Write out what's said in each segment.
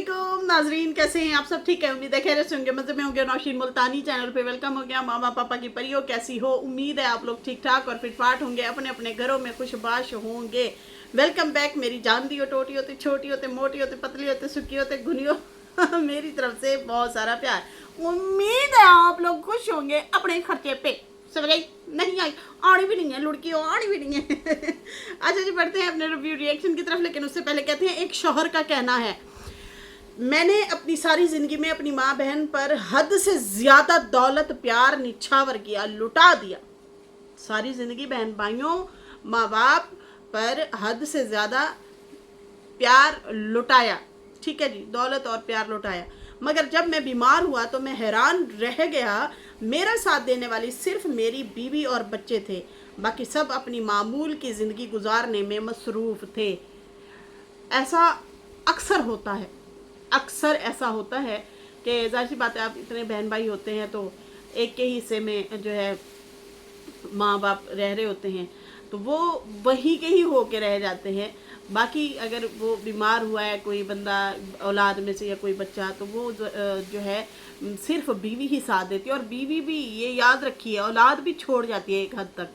अस्सलामुअलैकुम नाजरीन, कैसे हैं आप सब? ठीक है, उम्मीद है खैर से होंगे, मज़े में होंगे। नौशीन मुल्तानी चैनल पे वेलकम हो गया। मामा पापा की परियो कैसी हो? उम्मीद है आप लोग ठीक ठाक और फिटफाट होंगे, अपने अपने घरों में खुशबाश होंगे। वेलकम बैक मेरी जान दी हो, टोटी होते, छोटी होते, मोटी होते, पतली होते, सुखी होते, घुनी हो मेरी तरफ से बहुत सारा प्यार। उम्मीद है आप लोग खुश होंगे अपने खर्चे पे। समझ आई? नहीं आई? आड़ी भी नहीं है लुड़की, आड़ी भी नहीं है अच्छा जी, बढ़ते हैं अपने रिव्यू रिएक्शन की तरफ। लेकिन उससे पहले कहते हैं, एक शौहर का कहना है, मैंने अपनी सारी ज़िंदगी में अपनी माँ बहन पर हद से ज़्यादा दौलत प्यार निछावर किया, लुटा दिया। सारी ज़िंदगी बहन भाइयों माँ बाप पर हद से ज़्यादा प्यार लुटाया, ठीक है जी, दौलत और प्यार लुटाया। मगर जब मैं बीमार हुआ तो मैं हैरान रह गया। मेरा साथ देने वाली सिर्फ मेरी बीवी और बच्चे थे, बाकी सब अपनी मामूल की ज़िंदगी गुजारने में मसरूफ़ थे। ऐसा अक्सर होता है, अक्सर ऐसा होता है कि जाहिर सी बात है, आप इतने बहन भाई होते हैं तो एक के हिस्से में जो है माँ बाप रह रहे होते हैं, तो वो वही के ही हो के रह जाते हैं। बाकी अगर वो बीमार हुआ है कोई बंदा औलाद में से या कोई बच्चा, तो वो जो है सिर्फ बीवी ही साथ देती है। और बीवी भी, ये याद रखिए, औलाद भी छोड़ जाती है, एक हद तक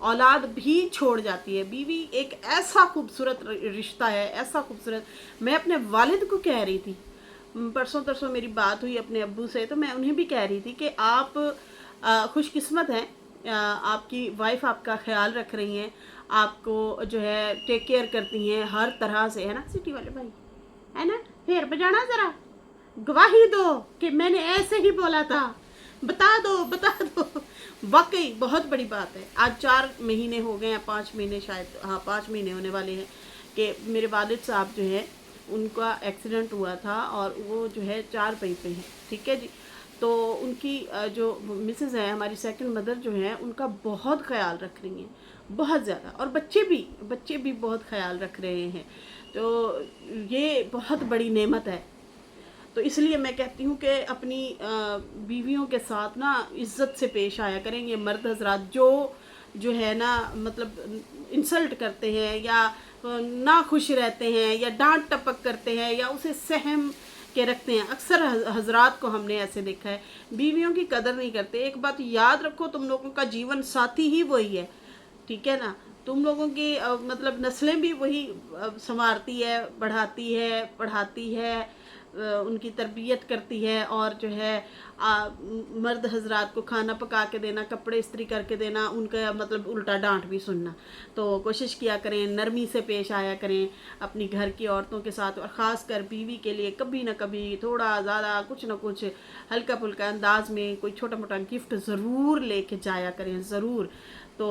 औलाद भी छोड़ जाती है। बीवी एक ऐसा खूबसूरत रिश्ता है, ऐसा खूबसूरत। मैं अपने वालिद को कह रही थी, परसों तरसों मेरी बात हुई अपने अब्बू से, तो मैं उन्हें भी कह रही थी कि आप खुशकिस्मत हैं, आपकी वाइफ आपका ख्याल रख रही हैं, आपको जो है टेक केयर करती हैं हर तरह से, है ना सिटी वाले भाई, है ना? फिर बजाना ज़रा, गवाही दो कि मैंने ऐसे ही बोला था, बता दो बता दो। वाकई बहुत बड़ी बात है। आज 4 महीने हो गए हैं, 5 महीने शायद, हाँ 5 महीने होने वाले हैं कि मेरे वालिद साहब जो है उनका एक्सीडेंट हुआ था और वो जो है 4 पई पे हैं, ठीक है जी। तो उनकी जो मिसेज़ है, हमारी सेकंड मदर जो है, उनका बहुत ख्याल रख रही हैं, बहुत ज़्यादा। और बच्चे भी बहुत ख्याल रख रहे हैं। तो ये बहुत बड़ी नेमत है। तो इसलिए मैं कहती हूँ कि अपनी बीवियों के साथ ना इज़्ज़त से पेश आया करें। ये मर्द हजरात जो है ना, मतलब इंसल्ट करते हैं या ना खुश रहते हैं या डांट टपक करते हैं या उसे सहम के रखते हैं, अक्सर हजरात को हमने ऐसे देखा है, बीवियों की कदर नहीं करते। एक बात याद रखो, तुम लोगों का जीवन साथी ही वही है, ठीक है ना? तुम लोगों की मतलब नस्लें भी वही संवारती है, बढ़ाती है, पढ़ाती है, उनकी तरबियत करती है। और जो है मर्द हजरात को खाना पका के देना, कपड़े इस्त्री करके देना, उनका मतलब उल्टा डांट भी सुनना। तो कोशिश किया करें, नरमी से पेश आया करें अपनी घर की औरतों के साथ, और ख़ास कर बीवी के लिए कभी ना कभी थोड़ा ज़्यादा कुछ ना कुछ हल्का फुल्का अंदाज में कोई छोटा मोटा गिफ्ट ज़रूर लेके जाया करें, ज़रूर। तो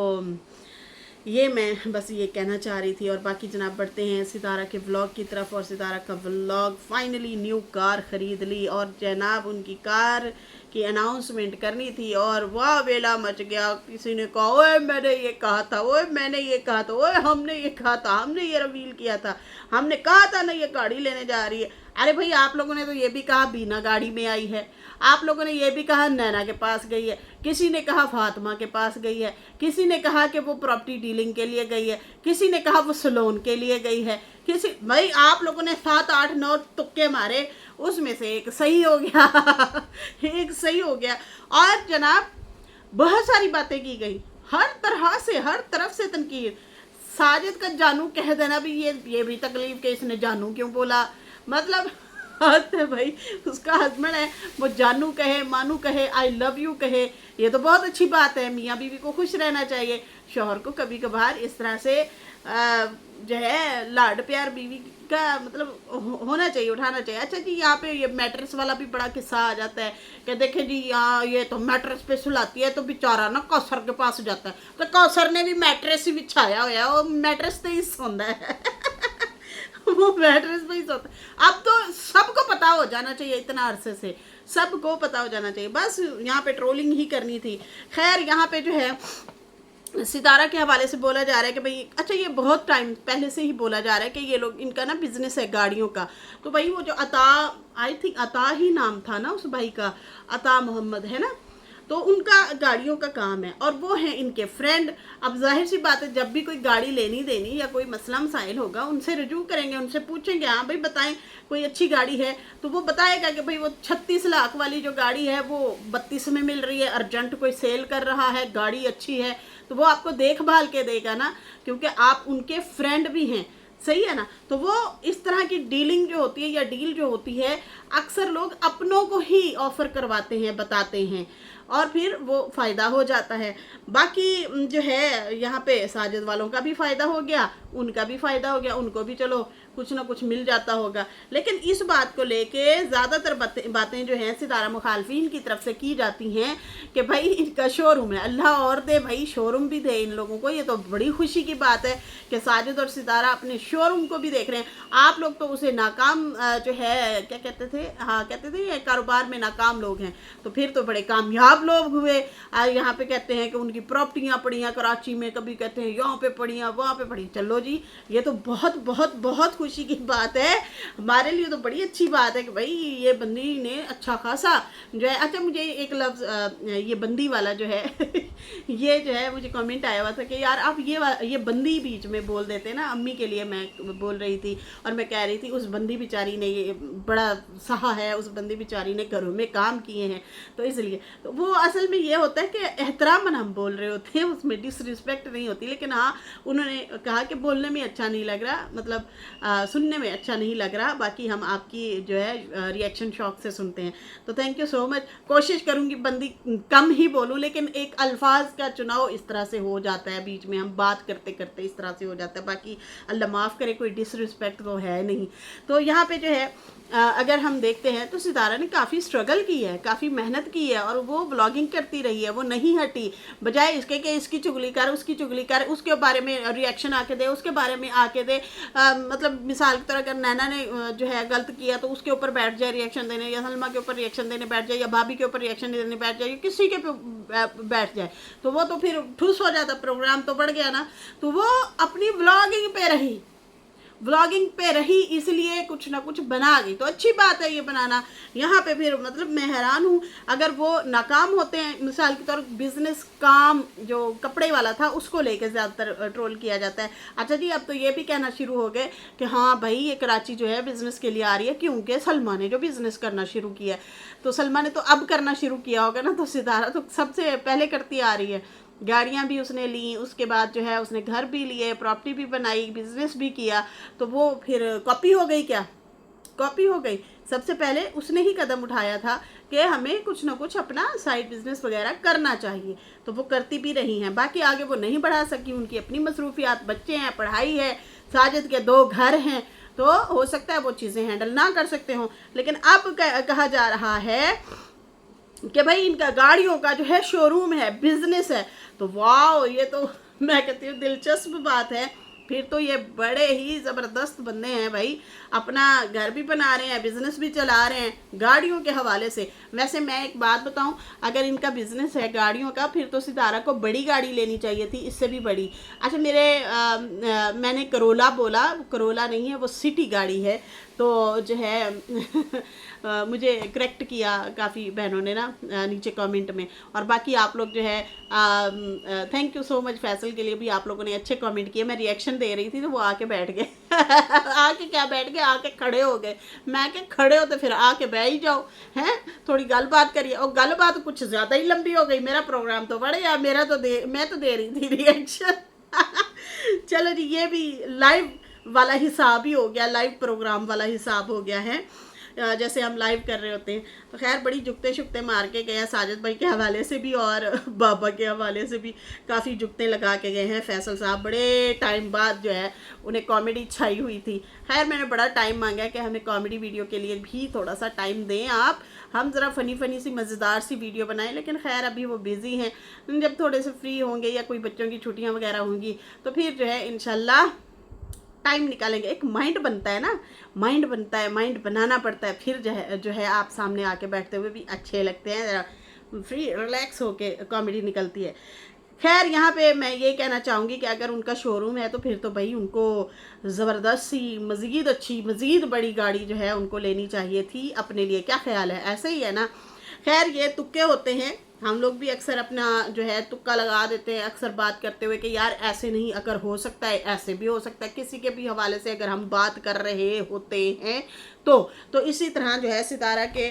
ये मैं बस ये कहना चाह रही थी। और बाकी जनाब बढ़ते हैं सितारा के व्लॉग की तरफ। और सितारा का व्लॉग फाइनली न्यू कार ख़रीद ली और जनाब उनकी कार की अनाउंसमेंट करनी थी और वाह वेला मच गया। किसी ने कहा ओए मैंने ये कहा था, ओए मैंने ये कहा था, ओए हमने ये कहा था, हमने ये रिवील किया था, हमने कहा था ना ये गाड़ी लेने जा रही है। अरे भाई, आप लोगों ने तो ये भी कहा बीना गाड़ी में आई है, आप लोगों ने ये भी कहा नैना के पास गई है, किसी ने कहा फातिमा के पास गई है, किसी ने कहा कि वो प्रॉपर्टी डीलिंग के लिए गई है, किसी ने कहा वो सलोन के लिए गई है, किसी भाई आप लोगों ने 7 8 9 तुक्के मारे, उसमें से एक सही हो गया एक सही हो गया। और जनाब बहुत सारी बातें की गई, हर तरह से, हर तरफ से तनकीद। साजिद का जानू कह देना भी, ये भी तकलीफ के इसने जानू क्यों बोला, मतलब बात है भाई, उसका हस्बैंड है, वो जानू कहे, मानू कहे, आई लव यू कहे, ये तो बहुत अच्छी बात है। मियाँ बीवी को खुश रहना चाहिए। शौहर को कभी कभार इस तरह से जो है लाड प्यार बीवी का मतलब होना चाहिए, उठाना चाहिए। अच्छा जी, यहाँ पे ये मैट्रेस वाला भी बड़ा किस्सा आ जाता है कि देखे जी यहाँ ये तो मैट्रेस पे सुलाती है तो बेचारा ना कौसर के पास जाता है, तो कौसर ने भी मैट्रेस ही बिछाया हुआ है, वो मैट्रेस पे ही सोंदा है वो मैट्रेस पे ही सोता है। अब तो सबको पता हो जाना चाहिए, इतना अरसे से सबको पता हो जाना चाहिए। बस यहाँ पे ट्रोलिंग ही करनी थी। खैर, यहाँ पे जो है सितारा के हवाले से बोला जा रहा है कि भाई, अच्छा ये बहुत टाइम पहले से ही बोला जा रहा है कि ये लोग, इनका ना बिजनेस है गाड़ियों का। तो भाई वो जो अता, आई थिंक अता ही नाम था ना उस भाई का, अता मोहम्मद है ना, तो उनका गाड़ियों का काम है और वो हैं इनके फ्रेंड। अब जाहिर सी बात है, जब भी कोई गाड़ी लेनी देनी या कोई मसला मसाइल होगा उनसे रजू करेंगे, उनसे पूछेंगे हाँ भाई बताएं कोई अच्छी गाड़ी है, तो वो बताएगा कि भाई वो 36 लाख वाली जो गाड़ी है वो 32 में मिल रही है, अर्जेंट कोई सेल कर रहा है, गाड़ी अच्छी है, तो वो आपको देखभाल के देगा ना, क्योंकि आप उनके फ्रेंड भी हैं, सही है ना। तो वो इस तरह की डीलिंग जो होती है या डील जो होती है, अक्सर लोग अपनों को ही ऑफर करवाते हैं, बताते हैं, और फिर वो फ़ायदा हो जाता है। बाकी जो है यहाँ पे साजिद वालों का भी फ़ायदा हो गया, उनका भी फ़ायदा हो गया, उनको भी चलो कुछ ना कुछ मिल जाता होगा। लेकिन इस बात को लेके ज़्यादातर बातें जो हैं सितारा मुखालफिन की तरफ से की जाती हैं कि भाई इनका शोरूम है, अल्लाह और दे भाई शोरूम भी दे इन लोगों को। ये तो बड़ी खुशी की बात है कि साजिद और सितारा अपने शोरूम को भी देख रहे हैं। आप लोग तो उसे नाकाम जो है क्या कहते थे, हाँ कहते थे कारोबार में नाकाम लोग हैं, तो फिर तो बड़े कामयाब लोग हुए। यहाँ पे कहते हैं कि उनकी प्रॉपर्टियाँ पड़ी हैं कराची में, कभी कहते हैं यहाँ पे पड़ी हैं वहाँ पे पड़ी। चलो जी, ये तो बहुत बहुत बहुत खुशी की बात है, हमारे लिए तो बड़ी अच्छी बात है कि भाई ये बंदी ने अच्छा खासा जो है। अच्छा मुझे एक लफ्ज़ ये बंदी वाला जो है ये जो है मुझे कमेंट आया हुआ था कि यार आप ये बंदी बीच में बोल देते ना, अम्मी के लिए मैं बोल रही थी और मैं कह रही थी उस बंदी बेचारी ने ये बड़ा सहा है, उस बंदी बेचारी ने घरों में काम किए हैं, तो इसलिए तो वो असल में ये होता है कि एहतरामन हम बोल रहे होते हैं, उसमें डिसरिस्पेक्ट नहीं होती। लेकिन हाँ उन्होंने कहा कि बोलने में अच्छा नहीं लग रहा, मतलब सुनने में अच्छा नहीं लग रहा, बाकी हम आपकी जो है रिएक्शन शौक से सुनते हैं। तो थैंक यू सो मच, कोशिश करूँगी बंदी कम ही बोलूँ, लेकिन एक अल्फाज का चुनाव इस तरह से हो जाता है, बीच में हम बात करते करते इस तरह से हो जाता है। बाकी अल्लाह माफ़ करे, कोई डिसरिस्पेक्ट तो है नहीं। तो यहाँ पे जो है अगर हम देखते हैं तो सितारा ने काफ़ी स्ट्रगल की है, काफ़ी मेहनत की है, और वो ब्लॉगिंग करती रही है, वो नहीं हटी। बजाय इसके कि इसकी चुगली कर, उसकी चुगली कर, उसके बारे में रिएक्शन आके दे, उसके बारे में आके दे, मतलब मिसाल की तरह अगर नैना ने जो है गलत किया तो उसके ऊपर बैठ जाए रिएक्शन देने, या सलमा के ऊपर रिएक्शन देने बैठ जाए, या भाभी के ऊपर रिएक्शन देने बैठ जाए, या किसी के बैठ जाए, तो वो तो फिर ठुस हो जाता, प्रोग्राम तो बढ़ गया ना। तो वो अपनी ब्लॉगिंग पे रही, व्लॉगिंग पे रही, इसलिए कुछ ना कुछ बना गई, तो अच्छी बात है ये बनाना। यहाँ पे फिर मतलब मैं हैरान हूँ, अगर वो नाकाम होते हैं, मिसाल के तौर बिजनेस काम जो कपड़े वाला था उसको लेके ज़्यादातर ट्रोल किया जाता है। अच्छा जी, अब तो ये भी कहना शुरू हो गए कि हाँ भाई ये कराची जो है बिज़नेस के लिए आ रही है, क्योंकि सलमा ने जो बिज़नेस करना शुरू किया है। तो सलमा ने तो अब करना शुरू किया होगा ना, तो सितारा तो सबसे पहले करती आ रही है। गाड़ियाँ भी उसने ली, उसके बाद जो है उसने घर भी लिए, प्रॉपर्टी भी बनाई, बिजनेस भी किया, तो वो फिर कॉपी हो गई क्या? कॉपी हो गई। सबसे पहले उसने ही कदम उठाया था कि हमें कुछ ना कुछ अपना साइड बिजनेस वगैरह करना चाहिए, तो वो करती भी रही हैं। बाकी आगे वो नहीं बढ़ा सकी, उनकी अपनी मसरूफियात, बच्चे हैं, पढ़ाई है, साजिद के 2 घर हैं, तो हो सकता है वो चीज़ें हैंडल ना कर सकते हों। लेकिन अब कहा जा रहा है कि भाई इनका गाड़ियों का जो है शोरूम है, बिजनेस है, तो वाह, ये तो मैं कहती हूँ दिलचस्प बात है। फिर तो ये बड़े ही ज़बरदस्त बंदे हैं भाई, अपना घर भी बना रहे हैं, बिज़नेस भी चला रहे हैं गाड़ियों के हवाले से। वैसे मैं एक बात बताऊं, अगर इनका बिज़नेस है गाड़ियों का, फिर तो सितारा को बड़ी गाड़ी लेनी चाहिए थी, इससे भी बड़ी। अच्छा मैंने करोला बोला, करोला नहीं है, वो सिटी गाड़ी है, तो जो है मुझे करेक्ट किया काफ़ी बहनों ने ना नीचे कमेंट में। और बाकी आप लोग जो है thank you so much Faisal के लिए भी, आप लोगों ने अच्छे कमेंट किए। मैं रिएक्शन दे रही थी तो वो आके बैठ गए आके क्या बैठ गए, आके खड़े हो गए। मैं क्या खड़े होते फिर आके बैठ ही जाओ, हैं थोड़ी गलबात करिए। और गलबात कुछ ज़्यादा ही लंबी हो गई, मेरा प्रोग्राम तो बढ़ गया, मैं तो दे रही थी रिएक्शन चलो जी, ये भी लाइव वाला हिसाब ही हो गया, लाइव प्रोग्राम वाला हिसाब हो गया है, जैसे हम लाइव कर रहे होते हैं। तो खैर बड़ी जुगते शुक्ते मार के गए हैं, साजिद भाई के हवाले से भी और बाबा के हवाले से भी काफ़ी जुगते लगा के गए हैं। फैसल साहब बड़े टाइम बाद जो है उन्हें कॉमेडी छाई हुई थी। खैर मैंने बड़ा टाइम मांगा कि हमें कॉमेडी वीडियो के लिए भी थोड़ा सा टाइम दें आप, हम ज़रा फ़नी सी मज़ेदार सी वीडियो बनाएं। लेकिन खैर अभी वो बिज़ी हैं, जब थोड़े से फ्री होंगे या कोई बच्चों की छुट्टियाँ वगैरह होंगी तो फिर जो है इंशाल्लाह टाइम निकालेंगे। एक माइंड बनता है ना, माइंड बनता है, माइंड बनाना पड़ता है, फिर जो है आप सामने आके बैठते हुए भी अच्छे लगते हैं, फ्री रिलैक्स होके कॉमेडी निकलती है। खैर यहाँ पे मैं ये कहना चाहूँगी कि अगर उनका शोरूम है तो फिर तो भाई उनको ज़बरदस्त सी मज़ीद अच्छी मज़ीद बड़ी गाड़ी जो है उनको लेनी चाहिए थी अपने लिए। क्या ख्याल है, ऐसे ही है ना? खैर ये तुक्के होते हैं, हम लोग भी अक्सर अपना जो है तुक्का लगा देते हैं अक्सर बात करते हुए कि यार ऐसे नहीं, अगर हो सकता है ऐसे भी हो सकता है, किसी के भी हवाले से अगर हम बात कर रहे होते हैं तो इसी तरह जो है सितारा के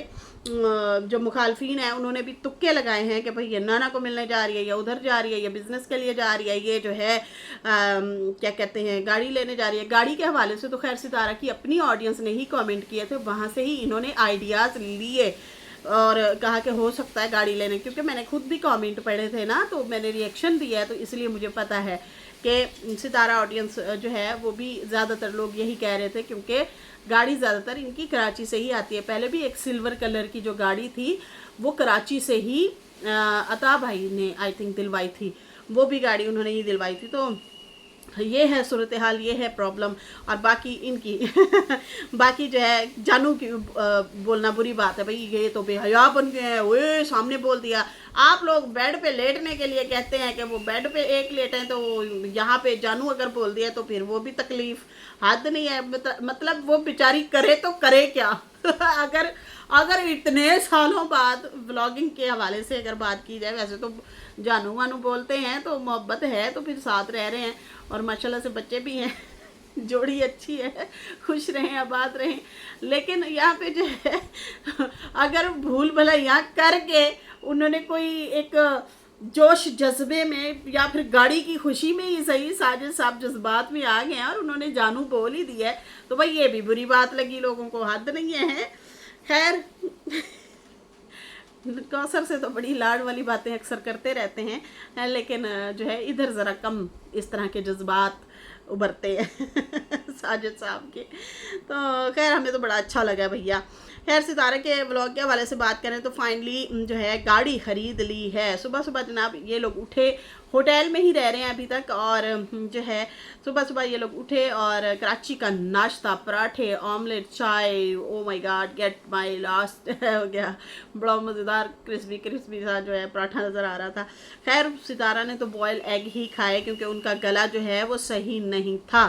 जो मुखालफीन है उन्होंने भी तुक्के लगाए हैं कि भाई ये नाना को मिलने जा रही है, या उधर जा रही है, या बिजनेस के लिए जा रही है, ये जो है क्या कहते हैं गाड़ी लेने जा रही है। गाड़ी के हवाले से तो खैर सितारा की अपनी ऑडियंस ने ही कमेंट किए थे, वहाँ से ही इन्होंने आइडियाज़ लिए और कहा कि हो सकता है गाड़ी लेने, क्योंकि मैंने खुद भी कमेंट पढ़े थे ना, तो मैंने रिएक्शन दिया है, तो इसलिए मुझे पता है कि सितारा ऑडियंस जो है वो भी ज़्यादातर लोग यही कह रहे थे, क्योंकि गाड़ी ज़्यादातर इनकी कराची से ही आती है। पहले भी एक सिल्वर कलर की जो गाड़ी थी वो कराची से ही अता भाई ने आई थिंक दिलवाई थी, वो भी गाड़ी उन्होंने ही दिलवाई थी। तो ये है सूरत हाल, ये है प्रॉब्लम। और बाकी इनकी बाकी जो है जानू की बोलना बुरी बात है, भाई ये तो बेहया बन गए हैं, वो सामने बोल दिया। आप लोग बेड पे लेटने के लिए कहते हैं कि वो बेड पे एक लेटे तो यहाँ पे जानू अगर बोल दिया तो फिर वो भी तकलीफ, हद नहीं है। मतलब वो बेचारी करे तो करे क्या अगर इतने सालों बाद व्लॉगिंग के हवाले से अगर बात की जाए, वैसे तो जानू वानू बोलते हैं तो मोहब्बत है, तो फिर साथ रह रहे हैं और माशाल्लाह से बच्चे भी हैं, जोड़ी अच्छी है, खुश रहें आबाद रहें। लेकिन यहाँ पे जो है अगर भूल भलाइयाँ करके उन्होंने कोई एक जोश जज्बे में या फिर गाड़ी की खुशी में ही सही, साजिद साहब जज्बात में आ गए हैं और उन्होंने जानू बोल ही दिया है, तो भाई ये भी बुरी बात लगी लोगों को, हद नहीं है। खैर कौसर से तो बड़ी लाड वाली बातें अक्सर करते रहते हैं, लेकिन जो है इधर ज़रा कम इस तरह के जज्बात उभरते हैं साजिद साहब के। तो खैर हमें तो बड़ा अच्छा लगा भैया। खैर सितारे के व्लॉग के हवाले से बात करें तो फाइनली जो है गाड़ी ख़रीद ली है। सुबह सुबह जनाब ये लोग उठे, होटल में ही रह रहे हैं अभी तक, और जो है सुबह सुबह ये लोग उठे और कराची का नाश्ता, पराठे, ऑमलेट, चाय, oh my God gate my last हो गया, बड़ा मज़ेदार क्रिस्पी क्रिस्पी सा जो है पराठा नज़र आ रहा था। खैर सितारा ने तो बॉयल एग ही खाए क्योंकि उनका गला जो है वो सही नहीं था।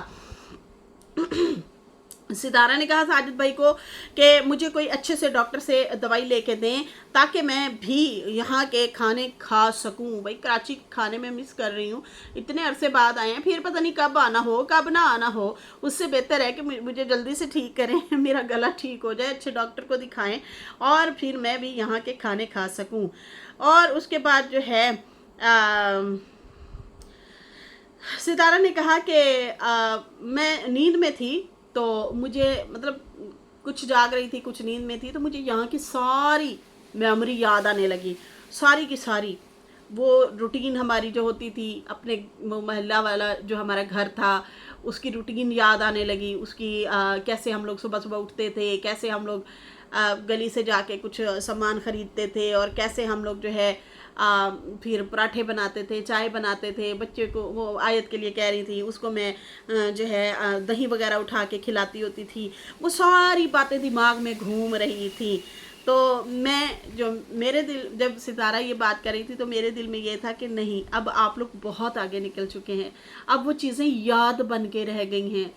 सितारा ने कहा साजिद भाई को कि मुझे कोई अच्छे से डॉक्टर से दवाई लेके दें ताकि मैं भी यहाँ के खाने खा सकूँ। भाई कराची के खाने में मिस कर रही हूँ, इतने अरसे बाद आए हैं, फिर पता नहीं कब आना हो कब ना आना हो। उससे बेहतर है कि मुझे जल्दी से ठीक करें, मेरा गला ठीक हो जाए, अच्छे डॉक्टर को दिखाएं और फिर मैं भी यहाँ के खाने खा सकूँ। और उसके बाद जो है सितारा ने कहा कि मैं नींद में थी तो मुझे मतलब कुछ जाग रही थी कुछ नींद में थी, तो मुझे यहाँ की सारी मेमोरी याद आने लगी, सारी की सारी। वो रूटीन हमारी जो होती थी, अपने मोहल्ला वाला जो हमारा घर था उसकी रूटीन याद आने लगी, उसकी कैसे हम लोग सुबह सुबह उठते थे, कैसे हम लोग गली से जाके कुछ सामान ख़रीदते थे और कैसे हम लोग जो है फिर पराठे बनाते थे, चाय बनाते थे। बच्चे को वो आयत के लिए कह रही थी, उसको मैं जो है दही वगैरह उठा के खिलाती होती थी। वो सारी बातें दिमाग में घूम रही थी। तो मैं जो मेरे दिल जब सितारा ये बात कर रही थी तो मेरे दिल में ये था कि नहीं, अब आप लोग बहुत आगे निकल चुके हैं, अब वो चीज़ें याद बन के रह गई हैं।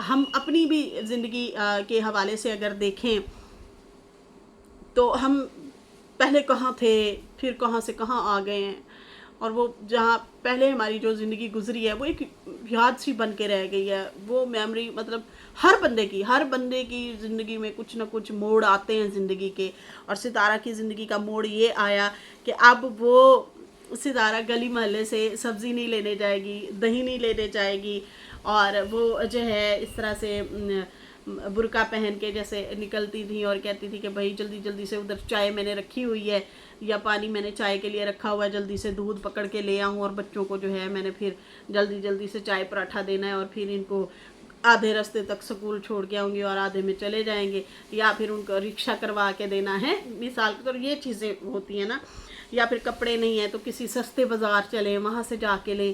हम अपनी भी ज़िंदगी के हवाले से अगर देखें तो हम पहले कहाँ थे, फिर कहाँ से कहाँ आ गए हैं, और वो जहाँ पहले हमारी जो ज़िंदगी गुजरी है वो एक याद सी बन के रह गई है। वो मेमोरी मतलब हर बंदे की ज़िंदगी में कुछ ना कुछ मोड़ आते हैं ज़िंदगी के, और सितारा की ज़िंदगी का मोड़ ये आया कि अब वो सितारा गली मोहल्ले से सब्ज़ी नहीं लेने जाएगी, दही नहीं लेने जाएगी, और वो जो है इस तरह से बुर्का पहन के जैसे निकलती थी और कहती थी कि भाई जल्दी जल्दी से उधर चाय मैंने रखी हुई है या पानी मैंने चाय के लिए रखा हुआ है, जल्दी से दूध पकड़ के ले आऊँ और बच्चों को जो है मैंने फिर जल्दी जल्दी से चाय पराठा देना है और फिर इनको आधे रास्ते तक स्कूल छोड़ के आऊँगी और आधे में चले जाएंगे, या फिर उनको रिक्शा करवा के देना है मिसाल के तौर। ये चीज़ें होती हैं ना, या फिर कपड़े नहीं हैं तो किसी सस्ते बाज़ार चलें, वहाँ से जाके लें।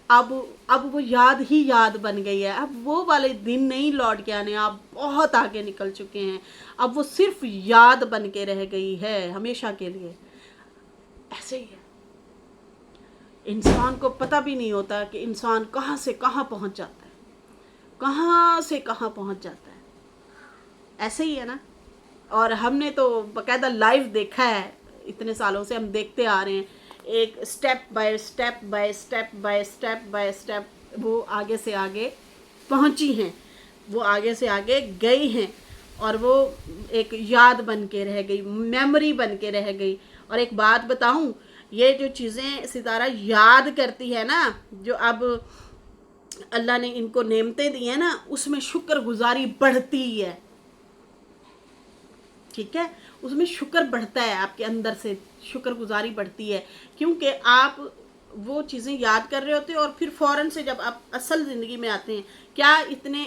अब वो याद ही याद बन गई है, अब वो वाले दिन नहीं लौट के आने, आप बहुत आगे निकल चुके हैं, अब वो सिर्फ याद बन के रह गई है हमेशा के लिए। ऐसे ही है, इंसान को पता भी नहीं होता कि इंसान कहाँ से कहाँ पहुँच जाता है, कहाँ से कहाँ पहुँच जाता है। ऐसे ही है ना, और हमने तो बाकायदा लाइव देखा है, इतने सालों से हम देखते आ रहे हैं, एक step by step by step by step by step वो आगे से आगे पहुंची हैं, वो आगे से आगे गई हैं, और वो एक याद बन के रह गई, मेमोरी बन के रह गई। और एक बात बताऊं, ये जो चीज़ें सितारा याद करती है ना, जो अब अल्लाह ने इनको नेमतें दी हैं ना, उसमें शुक्रगुजारी बढ़ती है, ठीक है, उसमें शुक्र बढ़ता है, आपके अंदर से शुक्रगुजारी बढ़ती है, क्योंकि आप वो चीज़ें याद कर रहे होते हैं। और फिर फ़ौरन से जब आप असल ज़िंदगी में आते हैं, क्या इतने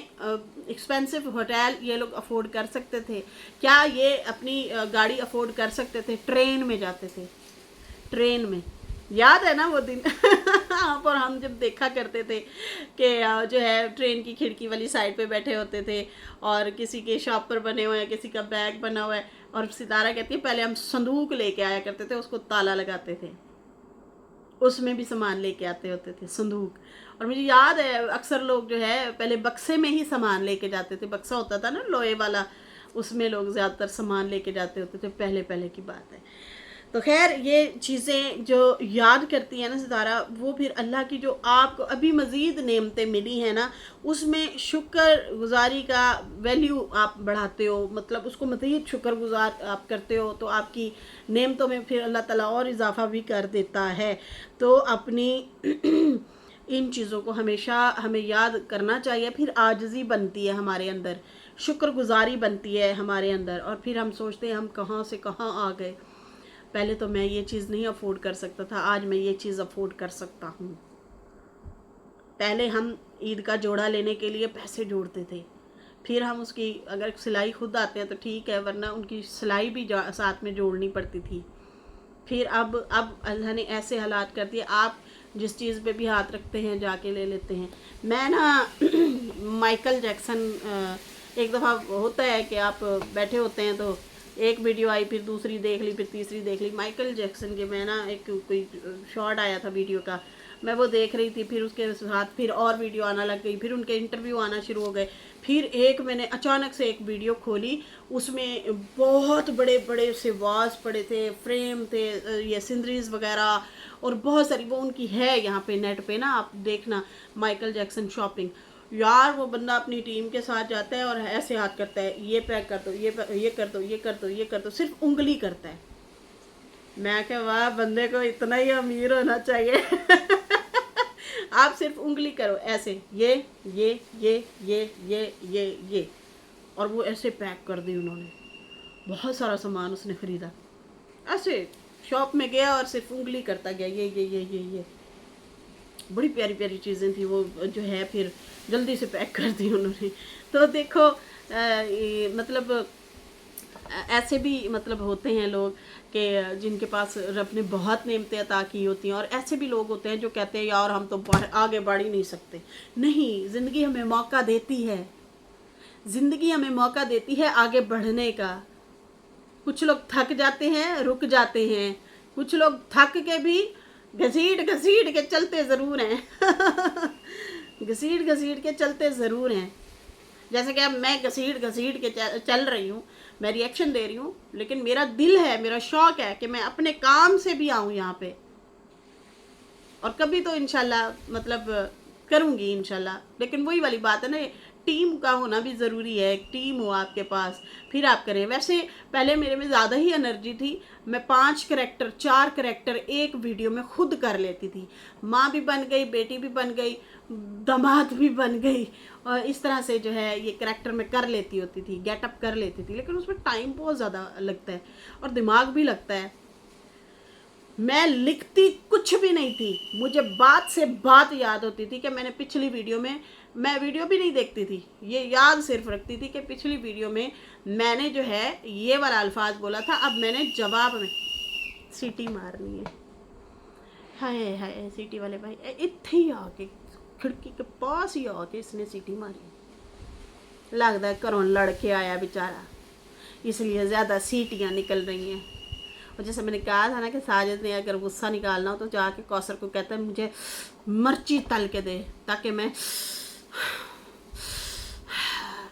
एक्सपेंसिव होटल ये लोग अफोर्ड कर सकते थे? क्या ये अपनी गाड़ी अफोर्ड कर सकते थे? ट्रेन में जाते थे, ट्रेन में, याद है ना वो दिन पर हम जब देखा करते थे कि जो है ट्रेन की खिड़की वाली साइड पे बैठे होते थे, और किसी के शॉप पर बने हुए हैं, किसी का बैग बना हुआ है, और सितारा कहती है पहले हम संदूक लेके आया करते थे, उसको ताला लगाते थे, उसमें भी सामान लेके आते होते थे, संदूक। और मुझे याद है अक्सर लोग जो है पहले बक्से में ही सामान लेके जाते थे, बक्सा होता था ना लोहे वाला, उसमें लोग ज़्यादातर सामान लेके जाते होते थे, पहले पहले की बात है। तो खैर ये चीज़ें जो याद करती है ना सितारा, वो फिर अल्लाह की जो आपको अभी मज़ीद नेमतें मिली हैं ना, उसमें शुक्र गुजारी का वैल्यू आप बढ़ाते हो, मतलब उसको मज़ीद शुक्रगुजार आप करते हो, तो आपकी नेमतों में फिर अल्लाह ताला और इजाफ़ा भी कर देता है। तो अपनी इन चीज़ों को हमेशा हमें याद करना चाहिए, फिर आजिज़ी बनती है हमारे अंदर, शुक्रगुजारी बनती है हमारे अंदर, और फिर हम सोचते हैं हम कहाँ से कहाँ आ गए। पहले तो मैं ये चीज़ नहीं अफोर्ड कर सकता था, आज मैं ये चीज़ अफोर्ड कर सकता हूँ। पहले हम ईद का जोड़ा लेने के लिए पैसे जोड़ते थे, फिर हम उसकी अगर सिलाई खुद आते हैं तो ठीक है, वरना उनकी सिलाई भी साथ में जोड़नी पड़ती थी। फिर अब अल्लाह ने ऐसे हालात कर दिए, आप जिस चीज़ पे भी हाथ रखते हैं जाके ले लेते हैं। मैं ना माइकल जैक्सन, एक दफ़ा होता है कि आप बैठे होते हैं तो एक वीडियो आई, फिर दूसरी देख ली, फिर तीसरी देख ली, माइकल जैक्सन के, मैं ना एक कोई शॉर्ट आया था वीडियो का, मैं वो देख रही थी, फिर उसके साथ फिर और वीडियो आना लग गई, फिर उनके इंटरव्यू आना शुरू हो गए, फिर एक मैंने अचानक से एक वीडियो खोली, उसमें बहुत बड़े बड़े से वाज पड़े थे, फ्रेम थे, ये सीनरीज वगैरह, और बहुत सारी, वो उनकी है यहाँ पे नेट पे ना, आप देखना माइकल जैक्सन शॉपिंग। यार वो बंदा अपनी टीम के साथ जाता है और ऐसे हाथ करता है, ये पैक कर दो, ये कर दो, ये कर दो, ये कर दो, सिर्फ उंगली करता है। मैं क्या, वाह बंदे को इतना ही अमीर होना चाहिए आप सिर्फ उंगली करो ऐसे, ये, और वो ऐसे पैक कर दी उन्होंने। बहुत सारा सामान उसने खरीदा, ऐसे शॉप में गया और सिर्फ उंगली करता गया, ये बड़ी प्यारी प्यारी चीज़ें थी वो, जो है फिर जल्दी से पैक कर दी उन्होंने। तो देखो मतलब ऐसे भी मतलब होते हैं लोग कि जिनके पास रब ने बहुत नेमतें अता की होती हैं, और ऐसे भी लोग होते हैं जो कहते हैं यार हम तो आगे बढ़ ही नहीं सकते। नहीं, ज़िंदगी हमें मौका देती है, ज़िंदगी हमें मौका देती है आगे बढ़ने का। कुछ लोग थक जाते हैं, रुक जाते हैं, कुछ लोग थक के भी घसीट के चलते ज़रूर हैं घसीट के चलते ज़रूर हैं। जैसे कि अब मैं घसीट के चल रही हूँ, मैं रिएक्शन दे रही हूँ, लेकिन मेरा दिल है, मेरा शौक़ है कि मैं अपने काम से भी आऊँ यहाँ पे, और कभी तो इंशाल्लाह मतलब करूँगी इंशाल्लाह। लेकिन वही वाली बात है ना, टीम का होना भी ज़रूरी है, एक टीम हो आपके पास, फिर आप करें। वैसे पहले मेरे में ज़्यादा ही एनर्जी थी, मैं 5 करैक्टर 4 करैक्टर एक वीडियो में खुद कर लेती थी, माँ भी बन गई, बेटी भी बन गई, दामाद भी बन गई, और इस तरह से जो है ये करैक्टर में कर लेती होती थी, गेटअप कर लेती थी। लेकिन उसमें टाइम बहुत ज़्यादा लगता है और दिमाग भी लगता है। मैं लिखती कुछ भी नहीं थी, मुझे बात से बात याद होती थी कि मैंने पिछली वीडियो में, मैं वीडियो भी नहीं देखती थी, ये याद सिर्फ रखती थी कि पिछली वीडियो में मैंने जो है ये वाला अल्फाज बोला था, अब मैंने जवाब में सीटी मारनी है। हाय हाय, सीटी वाले भाई इत्थे ही आके खिड़की के पास ही आके इसने सीटी मारी, लगता है घरों लड़के आया बेचारा, इसलिए ज़्यादा सीटियाँ निकल रही हैं। और जैसे मैंने कहा था ना कि साजिद ने अगर गुस्सा निकालना हो तो जाके कौसर को कहता है मुझे मिर्ची तल के दे, ताकि मैं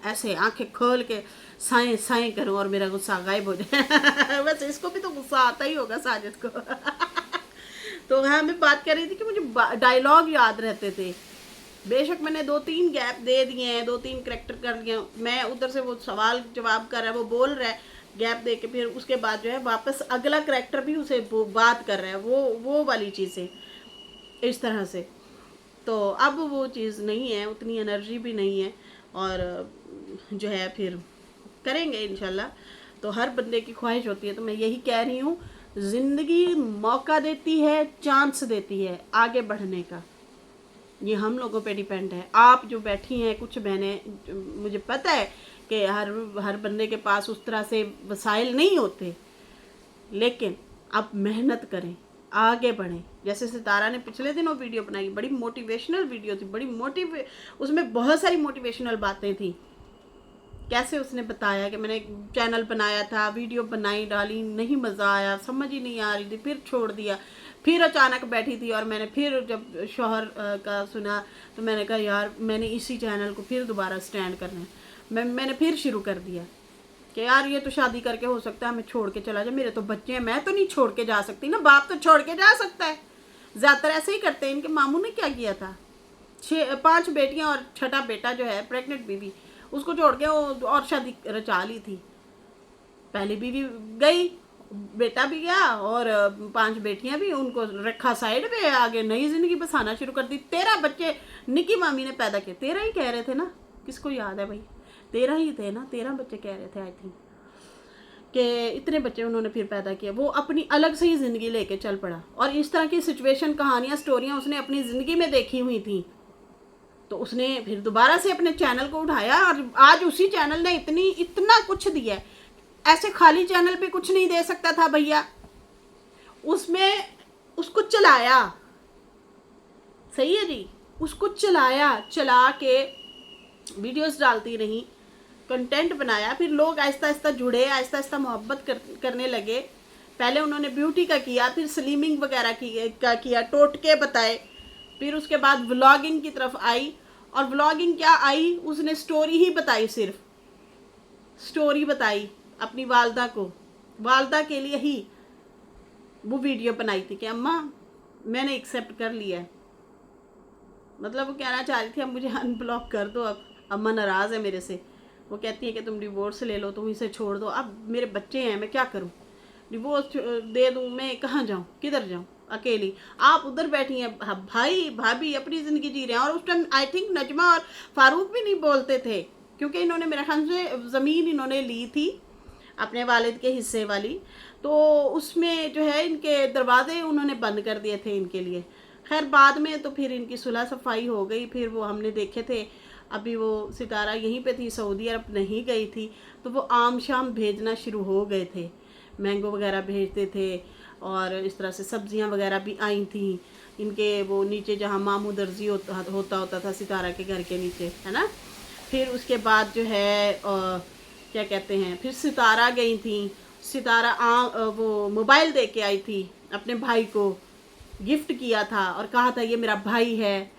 ऐसे आंखें खोल के साएं साएं करूं और मेरा गुस्सा गायब हो जाए। वैसे इसको भी तो गुस्सा आता ही होगा साजिद को। तो हाँ, मैं बात कर रही थी कि मुझे डायलॉग याद रहते थे। बेशक मैंने 2-3 गैप दे दिए हैं, 2-3 करेक्टर कर लिए, मैं उधर से वो सवाल जवाब कर रहा है, वो बोल रहा है गैप दे के, फिर उसके बाद जो है वापस अगला करेक्टर भी उसे बात कर रहा है, वो वाली चीज़ें इस तरह से। तो अब वो चीज़ नहीं है, उतनी एनर्जी भी नहीं है, और जो है फिर करेंगे इंशाल्लाह। तो हर बंदे की ख्वाहिश होती है, तो मैं यही कह रही हूँ, ज़िंदगी मौका देती है, चांस देती है आगे बढ़ने का। ये हम लोगों पे डिपेंड है। आप जो बैठी हैं, कुछ बहनें, मुझे पता है कि हर बंदे के पास उस तरह से वसाइल नहीं होते, लेकिन आप मेहनत करें, आगे बढ़ें। जैसे सितारा ने पिछले दिनों वीडियो बनाई, बड़ी मोटिवेशनल वीडियो थी, बड़ी उसमें बहुत सारी मोटिवेशनल बातें थी। कैसे उसने बताया कि मैंने चैनल बनाया था, वीडियो बनाई, डाली, नहीं मज़ा आया, समझ ही नहीं आ रही थी, फिर छोड़ दिया, फिर अचानक बैठी थी और मैंने फिर जब शौहर का सुना तो मैंने कहा यार मैंने इसी चैनल को फिर दोबारा स्टैंड करना है। मैंने फिर शुरू कर दिया कि यार ये तो शादी करके हो सकता है मैं छोड़ के चला जाए, मेरे तो बच्चे हैं, मैं तो नहीं छोड़ के जा सकती ना, बाप तो छोड़ के जा सकता है। ज़्यादातर ऐसे ही करते हैं। इनके मामू ने क्या किया था, 5 बेटियां और 6ठा बेटा जो है प्रेग्नेंट बीवी, उसको छोड़ के वो और शादी रचा ली थी। पहली बीवी गई, बेटा भी गया और 5 बेटियां भी, उनको रखा साइड पे, आगे नई जिंदगी बसाना शुरू कर दी। 13 बच्चे निकी मामी ने पैदा किए। 13 ही कह रहे थे ना, किसको याद है भाई, 13 ही थे ना, 13 बच्चे कह रहे थे आई थिंक, कि इतने बच्चे उन्होंने फिर पैदा किए। वो अपनी अलग से ही ज़िंदगी लेके चल पड़ा, और इस तरह की सिचुएशन, कहानियाँ, स्टोरियाँ उसने अपनी ज़िंदगी में देखी हुई थी। तो उसने फिर दोबारा से अपने चैनल को उठाया, और आज उसी चैनल ने इतना कुछ दिया है। ऐसे खाली चैनल पे कुछ नहीं दे सकता था भैया, उसमें उसको चलाया, सही है जी, उसको चला के वीडियोस डालती रही, कंटेंट बनाया, फिर लोग आहिस्ता आहिस्ता जुड़े, आहिस्ता आहिस्ता मोहब्बत करने लगे। पहले उन्होंने ब्यूटी का किया, फिर स्लिमिंग वगैरह का किया, टोटके बताए, फिर उसके बाद व्लॉगिंग की तरफ आई। और व्लॉगिंग क्या आई, उसने स्टोरी ही बताई, सिर्फ स्टोरी बताई अपनी वालदा को, वालदा के लिए ही वो वीडियो बनाई थी कि अम्मा मैंने एक्सेप्ट कर लिया है। मतलब वो कहना चाह रही थी अब मुझे अनब्लॉक कर दो, अब अम्मा नाराज़ है मेरे से। वो कहती है कि तुम डिवोर्स ले लो, तुम इसे छोड़ दो, अब मेरे बच्चे हैं, मैं क्या करूं, डिवोर्स दे दूं, मैं कहाँ जाऊं, किधर जाऊं, अकेली। आप उधर बैठी हैं, भाई भाभी अपनी ज़िंदगी जी रहे हैं। और उस टाइम आई थिंक नजमा और फारूक भी नहीं बोलते थे, क्योंकि इन्होंने मेरे ख्याल से ज़मीन इन्होंने ली थी अपने वालिद के हिस्से वाली, तो उसमें जो है इनके दरवाजे उन्होंने बंद कर दिए थे इनके लिए। खैर बाद में तो फिर इनकी सुलह सफाई हो गई। फिर वो हमने देखे थे, अभी वो सितारा यहीं पे थी, सऊदी अरब नहीं गई थी, तो वो आम शाम भेजना शुरू हो गए थे, मैंगो वगैरह भेजते थे, और इस तरह से सब्जियां वगैरह भी आई थी इनके वो नीचे जहाँ मामू दर्जी होता था सितारा के घर के नीचे, है ना। फिर उसके बाद जो है क्या कहते हैं, फिर सितारा गई थी, सितारा वो मोबाइल दे के आई थी, अपने भाई को गिफ्ट किया था और कहा था ये मेरा भाई है।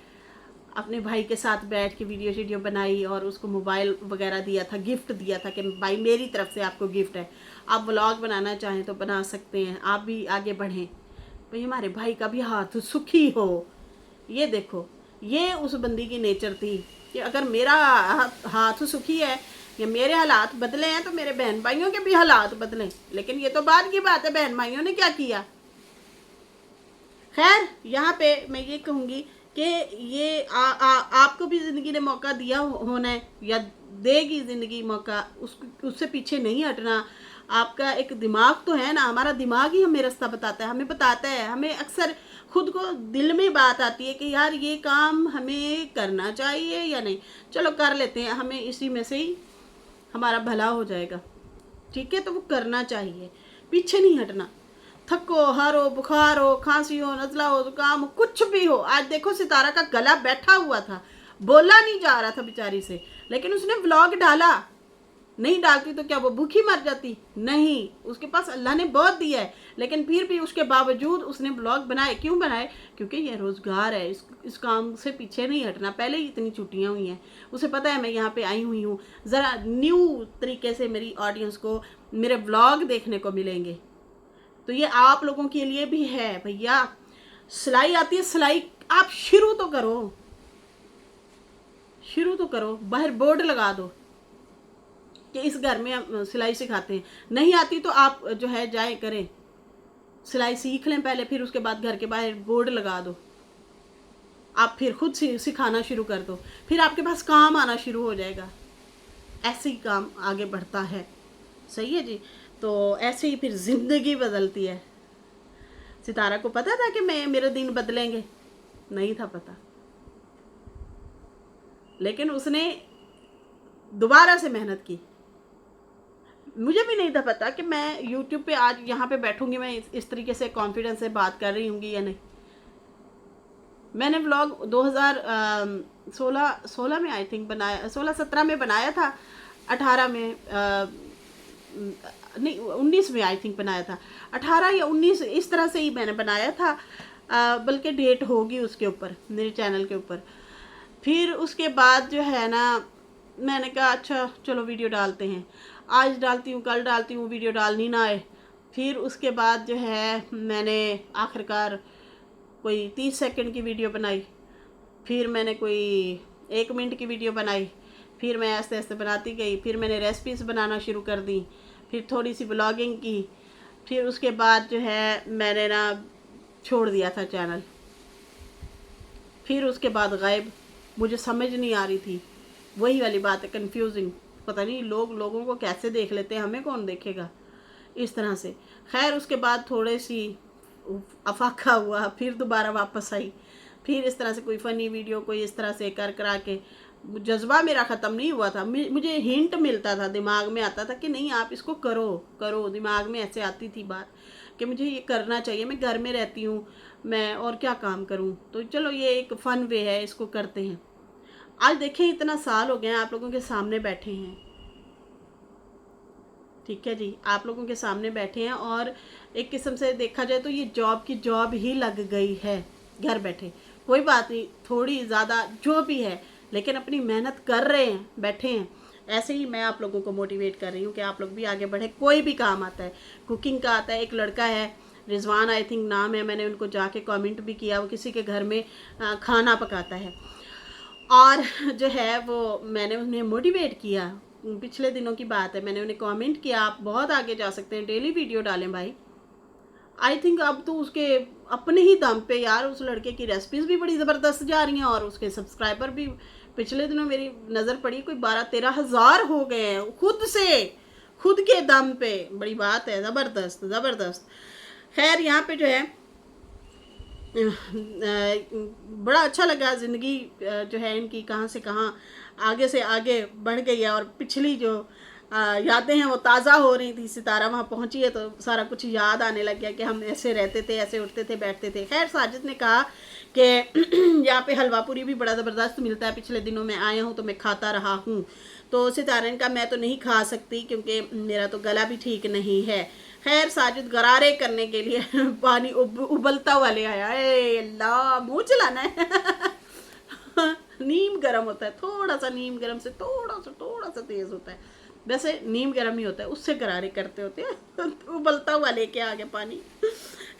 अपने भाई के साथ बैठ के वीडियो बनाई और उसको मोबाइल वगैरह दिया था, गिफ्ट दिया था कि भाई मेरी तरफ से आपको गिफ्ट है, आप व्लॉग बनाना चाहें तो बना सकते हैं, आप भी आगे बढ़ें, भाई हमारे भाई का भी हाथ सुखी हो। ये देखो, ये उस बंदी की नेचर थी कि अगर मेरा हाथ सुखी है या मेरे हालात बदले हैं तो मेरे बहन भाइयों के भी हालात बदलें। लेकिन ये तो बाद की बात है, बहन भाइयों ने क्या किया। खैर यहाँ पे मैं ये कहूँगी कि ये आपको भी ज़िंदगी ने मौका दिया होना है या देगी ज़िंदगी मौका, उससे पीछे नहीं हटना। आपका एक दिमाग तो है ना, हमारा दिमाग ही हमें रास्ता बताता है, हमें बताता है, हमें अक्सर खुद को दिल में बात आती है कि यार ये काम हमें करना चाहिए या नहीं, चलो कर लेते हैं, हमें इसी में से ही हमारा भला हो जाएगा, ठीक है। तो वो करना चाहिए, पीछे नहीं हटना। थको हारो, बुखार हो, खांसी हो, नज़ला हो, जुकाम हो, कुछ भी हो। आज देखो सितारा का गला बैठा हुआ था, बोला नहीं जा रहा था बेचारी से, लेकिन उसने व्लॉग डाला, नहीं डालती तो क्या वो भूखी मर जाती? नहीं, उसके पास अल्लाह ने बहुत दिया है, लेकिन फिर भी उसके बावजूद उसने ब्लॉग बनाए। क्यों बनाए? क्योंकि ये रोज़गार है, इस काम से पीछे नहीं हटना। पहले ही इतनी छुट्टियां हुई हैं, उसे पता है मैं यहाँ पे आई हुई हूँ, ज़रा न्यू तरीके से मेरी ऑडियंस को मेरे ब्लॉग देखने को मिलेंगे। तो ये आप लोगों के लिए भी है भैया। सिलाई आती है, सिलाई आप शुरू तो करो, शुरू तो करो। बाहर बोर्ड लगा दो कि इस घर में हम सिलाई सिखाते हैं। नहीं आती तो आप जो है जाए करें, सिलाई सीख लें पहले, फिर उसके बाद घर के बाहर बोर्ड लगा दो। आप फिर खुद सिखाना शुरू कर दो, फिर आपके पास काम आना शुरू हो जाएगा। ऐसे ही काम आगे बढ़ता है। सही है जी। तो ऐसे ही फिर ज़िंदगी बदलती है। सितारा को पता था कि मेरे दिन बदलेंगे? नहीं था पता, लेकिन उसने दोबारा से मेहनत की। मुझे भी नहीं था पता कि मैं YouTube पे आज यहाँ पे बैठूंगी, मैं इस तरीके से कॉन्फिडेंस से बात कर रही हूँगी या नहीं। मैंने व्लॉग 2016 में आई थिंक बनाया, 16-17 में बनाया था, 18 में नहीं 19 में आई थिंक बनाया था, 18 या 19 इस तरह से ही मैंने बनाया था। बल्कि डेट होगी उसके ऊपर, मेरे चैनल के ऊपर। फिर उसके बाद जो है ना, मैंने कहा अच्छा चलो वीडियो डालते हैं, आज डालती हूँ कल डालती हूँ, वीडियो डालनी ना आए। फिर उसके बाद जो है मैंने आखिरकार कोई 30 सेकंड की वीडियो बनाई, फिर मैंने कोई 1 मिनट की वीडियो बनाई, फिर मैं आस्ते आस्ते बनाती गई। फिर मैंने रेसिपीज़ बनाना शुरू कर दी, फिर थोड़ी सी ब्लॉगिंग की। फिर उसके बाद जो है मैंने ना छोड़ दिया था चैनल। फिर उसके बाद गायब, मुझे समझ नहीं आ रही थी। वही वाली बात है, कंफ्यूजिंग। पता नहीं लोगों को कैसे देख लेते हैं, हमें कौन देखेगा इस तरह से। खैर उसके बाद थोड़ी सी अफाका हुआ, फिर दोबारा वापस आई। फिर इस तरह से कोई फ़नी वीडियो, कोई इस तरह से कर करा के जज्बा मेरा ख़त्म नहीं हुआ था। मुझे हिंट मिलता था, दिमाग में आता था कि नहीं आप इसको करो करो। दिमाग में ऐसे आती थी बात कि मुझे ये करना चाहिए, मैं घर में रहती हूँ, मैं और क्या काम करूँ, तो चलो ये एक फ़न वे है, इसको करते हैं। आज देखें इतना साल हो गया आप लोगों के सामने बैठे हैं, ठीक है जी, आप लोगों के सामने बैठे हैं। और एक किस्म से देखा जाए तो ये जॉब की जॉब ही लग गई है, घर बैठे। कोई बात नहीं, थोड़ी ज़्यादा जो भी है, लेकिन अपनी मेहनत कर रहे हैं, बैठे हैं। ऐसे ही मैं आप लोगों को मोटिवेट कर रही हूँ कि आप लोग भी आगे बढ़े। कोई भी काम आता है, कुकिंग का आता है। एक लड़का है रिजवान आई थिंक नाम है, मैंने उनको जाके कमेंट भी किया, वो किसी के घर में खाना पकाता है। और जो है वो मैंने उन्हें मोटिवेट किया, पिछले दिनों की बात है, मैंने उन्हें कमेंट किया आप बहुत आगे जा सकते हैं, डेली वीडियो डालें भाई। आई थिंक अब तो उसके अपने ही दम पे यार उस लड़के की रेसिपीज़ भी बड़ी ज़बरदस्त जा रही हैं, और उसके सब्सक्राइबर भी पिछले दिनों मेरी नज़र पड़ी कोई 12-13 हज़ार हो गए हैं, खुद के दम पे। बड़ी बात है, ज़बरदस्त ज़बरदस्त। खैर यहाँ पे जो है बड़ा अच्छा लगा। ज़िंदगी जो है इनकी कहाँ से कहाँ आगे से आगे बढ़ गई है, और पिछली जो यादें हैं वो ताज़ा हो रही थी। सितारा वहाँ पहुँची है तो सारा कुछ याद आने लग गया कि हम ऐसे रहते थे, ऐसे उठते थे, बैठते थे। खैर साजिद ने कहा कि यहाँ पे हलवा पूरी भी बड़ा ज़बरदस्त मिलता है, पिछले दिनों में आया हूँ तो मैं खाता रहा हूँ। तो सितारा ने कहा मैं तो नहीं खा सकती क्योंकि मेरा तो गला भी ठीक नहीं है। खैर साजिद गरारे करने के लिए पानी उबलता हुआ ले आया। अल्लाह, मुँह चलाना है। नीम गर्म होता है, थोड़ा सा नीम गर्म से थोड़ा सा तेज़ होता है, वैसे नीम गर्म ही होता है, उससे गरारे करते होते हैं। उबलता हुआ लेके आ गया पानी।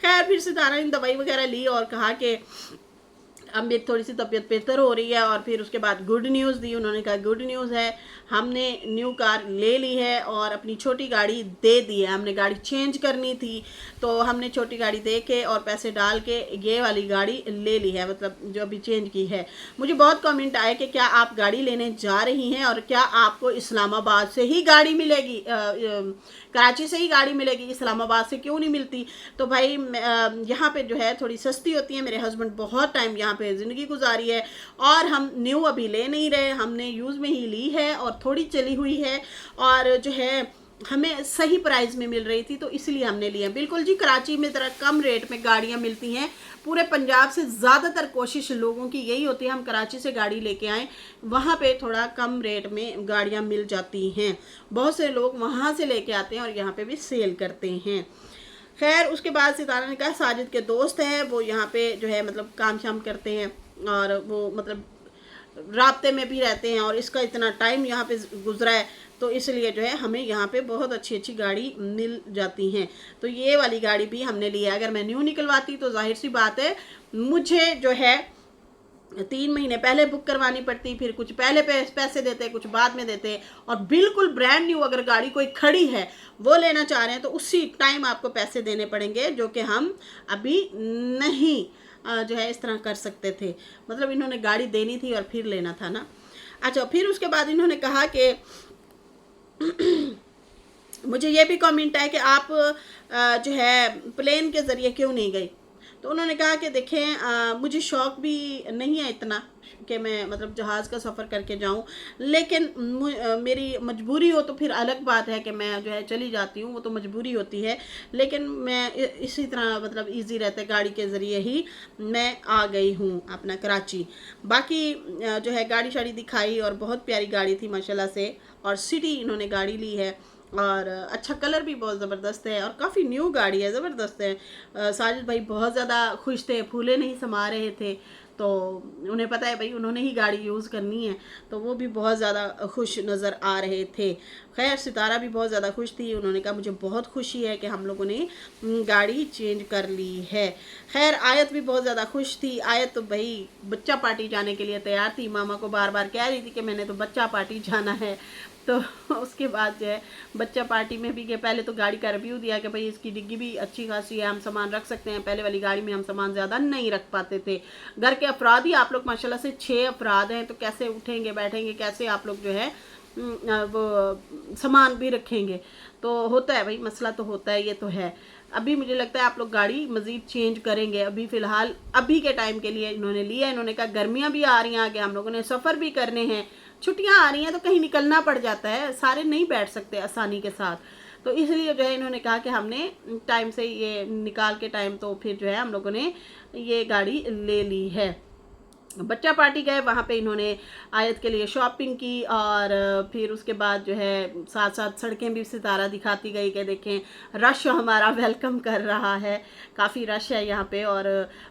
खैर फिर सितारा ने दवाई वगैरह ली और कहा कि अब मेरी थोड़ी सी तबीयत बेहतर हो रही है। और फिर उसके बाद गुड न्यूज़ दी, उन्होंने कहा गुड न्यूज़ है, हमने न्यू कार ले ली है और अपनी छोटी गाड़ी दे दी है। हमने गाड़ी चेंज करनी थी तो हमने छोटी गाड़ी दे के और पैसे डाल के ये वाली गाड़ी ले ली है, मतलब जो अभी चेंज की है। मुझे बहुत कमेंट आए कि क्या आप गाड़ी लेने जा रही हैं और क्या आपको इस्लामाबाद से ही गाड़ी मिलेगी, कराची से ही गाड़ी मिलेगी, इस्लामाबाद से क्यों नहीं मिलती? तो भाई यहाँ पे जो है थोड़ी सस्ती होती है। मेरे हस्बैंड बहुत टाइम यहाँ पे ज़िंदगी गुजारी है और हम न्यू अभी ले नहीं रहे, हमने यूज़ में ही ली है और थोड़ी चली हुई है। और जो है हमें सही प्राइस में मिल रही थी, तो इसलिए हमने लिया। बिल्कुल जी, कराची में तरह कम रेट में गाड़ियाँ मिलती हैं। पूरे पंजाब से ज़्यादातर कोशिश लोगों की यही होती है हम कराची से गाड़ी लेके आएँ, वहाँ पे थोड़ा कम रेट में गाड़ियाँ मिल जाती हैं। बहुत से लोग वहाँ से लेके आते हैं और यहाँ पे भी सेल करते हैं। खैर उसके बाद सितारा ने कहा साजिद के दोस्त हैं, वो यहाँ पे जो है मतलब काम शाम करते हैं और वो मतलब राब्ते में भी रहते हैं, और इसका इतना टाइम यहाँ पे गुजरा है, तो इसलिए जो है हमें यहाँ पे बहुत अच्छी अच्छी गाड़ी मिल जाती हैं। तो ये वाली गाड़ी भी हमने ली है। अगर मैं न्यू निकलवाती तो जाहिर सी बात है मुझे जो है 3 महीने पहले बुक करवानी पड़ती, फिर कुछ पहले पैसे देते, कुछ बाद में देते, और बिल्कुल ब्रांड न्यू अगर गाड़ी कोई खड़ी है वो लेना चाह रहे हैं तो उसी टाइम आपको पैसे देने पड़ेंगे, जो कि हम अभी नहीं जो है इस तरह कर सकते थे। मतलब इन्होंने गाड़ी देनी थी और फिर लेना था ना। अच्छा, फिर उसके बाद इन्होंने कहा कि मुझे ये भी कमेंट है कि आप जो है प्लेन के ज़रिए क्यों नहीं गई। तो उन्होंने कहा कि देखें मुझे शौक़ भी नहीं है इतना कि मैं मतलब जहाज़ का सफ़र करके जाऊं, लेकिन मेरी मजबूरी हो तो फिर अलग बात है कि मैं जो है चली जाती हूँ, वो तो मजबूरी होती है। लेकिन मैं इसी तरह मतलब इजी रहता है, गाड़ी के ज़रिए ही मैं आ गई हूँ अपना कराची। बाकी जो है गाड़ी शाड़ी दिखाई और बहुत प्यारी गाड़ी थी माशाल्लाह से, और सिटी इन्होंने गाड़ी ली है और अच्छा कलर भी बहुत ज़बरदस्त है और काफ़ी न्यू गाड़ी है, ज़बरदस्त है। साजिद भाई बहुत ज़्यादा खुश थे, फूले नहीं समा रहे थे, तो उन्हें पता है भाई उन्होंने ही गाड़ी यूज़ करनी है, तो वो भी बहुत ज़्यादा खुश नज़र आ रहे थे। खैर सितारा भी बहुत ज़्यादा खुश थी, उन्होंने कहा मुझे बहुत खुशी है कि हम लोगों ने गाड़ी चेंज कर ली है। खैर आयत भी बहुत ज़्यादा खुश थी। आयत तो भाई बच्चा पार्टी जाने के लिए तैयार थी, मामा को बार बार कह रही थी कि मैंने तो बच्चा पार्टी जाना है। तो उसके बाद जो है बच्चा पार्टी में भी, के पहले तो गाड़ी का रिव्यू दिया कि भाई इसकी डिग्गी भी अच्छी खासी है, हम सामान रख सकते हैं। पहले वाली गाड़ी में हम सामान ज़्यादा नहीं रख पाते थे। घर के अफराद ही आप लोग माशाल्लाह से 6 अफराद हैं, तो कैसे उठेंगे बैठेंगे, कैसे आप लोग जो है वो सामान भी रखेंगे। तो होता है भाई, मसला तो होता है, ये तो है। अभी मुझे लगता है आप लोग गाड़ी मज़ीद चेंज करेंगे। अभी फ़िलहाल अभी के टाइम के लिए इन्होंने लिया। इन्होंने कहा गर्मियाँ भी आ रही हैं आगे, हम लोगों ने सफ़र भी करने हैं, छुट्टियां आ रही हैं, तो कहीं निकलना पड़ जाता है, सारे नहीं बैठ सकते आसानी के साथ। तो इसलिए जो है इन्होंने कहा कि हमने टाइम से ये निकाल के टाइम, तो फिर जो है हम लोगों ने ये गाड़ी ले ली है। बच्चा पार्टी गए, वहाँ पे इन्होंने आयत के लिए शॉपिंग की, और फिर उसके बाद जो है साथ साथ सड़कें भी सितारा दिखाती गई कि देखें रश हमारा वेलकम कर रहा है, काफ़ी रश है यहाँ पे। और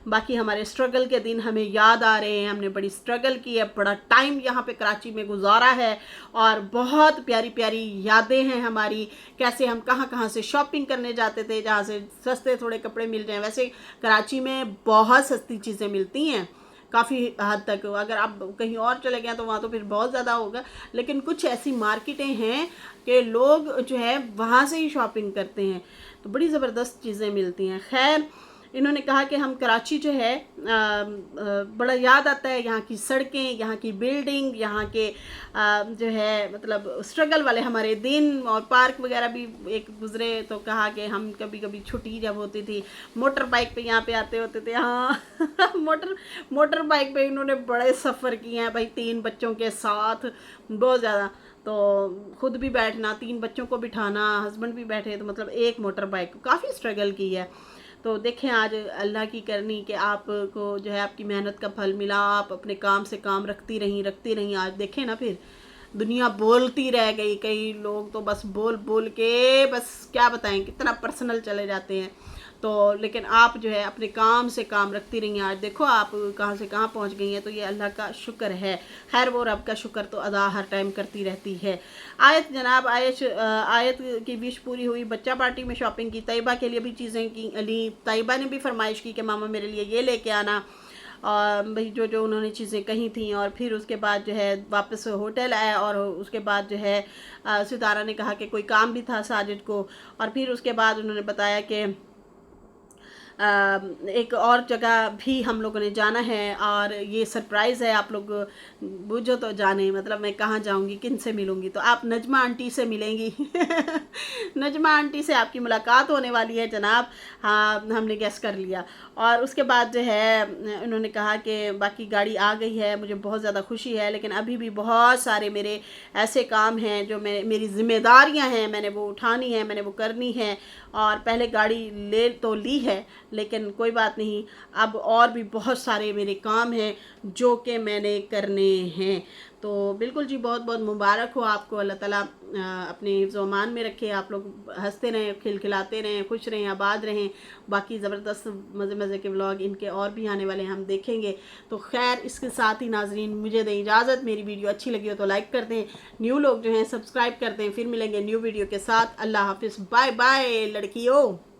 बाकी हमारे स्ट्रगल के दिन हमें याद आ रहे हैं, हमने बड़ी स्ट्रगल की है, बड़ा टाइम यहाँ पे कराची में गुजारा है, और बहुत प्यारी प्यारी यादें हैं हमारी, कैसे हम कहाँ कहाँ से शॉपिंग करने जाते थे, जहाँ से सस्ते थोड़े कपड़े मिल जाएँ। वैसे कराची में बहुत सस्ती चीज़ें मिलती हैं काफ़ी हद तक, अगर आप कहीं और चले गए तो वहाँ तो फिर बहुत ज़्यादा होगा, लेकिन कुछ ऐसी मार्केटें हैं कि लोग जो है वहाँ से ही शॉपिंग करते हैं, तो बड़ी ज़बरदस्त चीज़ें मिलती हैं। खैर इन्होंने कहा कि हम कराची जो है बड़ा याद आता है, यहाँ की सड़कें, यहाँ की बिल्डिंग, यहाँ के जो है मतलब स्ट्रगल वाले हमारे दिन, और पार्क वगैरह भी एक गुजरे। तो कहा कि हम कभी कभी छुट्टी जब होती थी मोटर बाइक पे यहाँ पे आते होते थे। हाँ मोटर बाइक पे इन्होंने बड़े सफ़र किए हैं भाई, 3 बच्चों के साथ, बहुत ज़्यादा। तो खुद भी बैठना, 3 बच्चों को बिठाना, हस्बैंड भी बैठे, तो मतलब एक मोटर बाइक काफ़ी स्ट्रगल की है। तो देखें आज अल्लाह की करनी कि आपको जो है आपकी मेहनत का फल मिला, आप अपने काम से काम रखती रहीं। आज देखें ना, फिर दुनिया बोलती रह गई, कई लोग तो बस बोल बोल के बस क्या बताएं कितना पर्सनल चले जाते हैं। तो लेकिन आप जो है अपने काम से काम रखती रही हैं। आज देखो आप कहाँ से कहाँ पहुँच गई हैं, तो ये अल्लाह का शुक्र है। खैर वो रब का शुक्र तो अदा हर टाइम करती रहती है। आयत जनाब आयत की विश पूरी हुई, बच्चा पार्टी में शॉपिंग की, तैयबा के लिए भी चीज़ें की ली। तैयबा ने भी फरमाइश की कि मामा मेरे लिए ये लेके आना, और भाई जो जो उन्होंने चीज़ें कही थी। और फिर उसके बाद जो है वापस होटल आया, और उसके बाद जो है सितारा ने कहा कि कोई काम भी था साजिद को, और फिर उसके बाद उन्होंने बताया कि एक और जगह भी हम लोगों ने जाना है और ये सरप्राइज़ है, आप लोग बुझो तो जाने, मतलब मैं कहाँ जाऊँगी, किन से मिलूँगी, तो आप नजमा आंटी से मिलेंगी। नजमा आंटी से आपकी मुलाकात होने वाली है जनाब। हाँ, हमने गेस कर लिया। और उसके बाद जो है उन्होंने कहा कि बाकी गाड़ी आ गई है, मुझे बहुत ज़्यादा खुशी है, लेकिन अभी भी बहुत सारे मेरे ऐसे काम हैं जो मेरी जिम्मेदारियां हैं, मैंने वो उठानी है, मैंने वो करनी है। और पहले गाड़ी ले तो ली है, लेकिन कोई बात नहीं, अब और भी बहुत सारे मेरे काम हैं जो कि मैंने करने हैं। तो बिल्कुल जी, बहुत बहुत मुबारक हो आपको, अल्लाह ताला अपने हिफ्ज़-ओ-अमान में रखे, आप लोग हंसते रहें, खिलखिलाते रहें, खुश रहें, आबाद रहें। बाकी ज़बरदस्त मज़े मज़े के व्लॉग इनके और भी आने वाले हैं, हम देखेंगे। तो खैर, इसके साथ ही नाजरीन मुझे दें इजाज़त। मेरी वीडियो अच्छी लगी हो तो लाइक कर दें, न्यू लोग जो हैं सब्सक्राइब कर दें। फिर मिलेंगे न्यू वीडियो के साथ। अल्लाह हाफिज़, बाय बाय लड़कियों।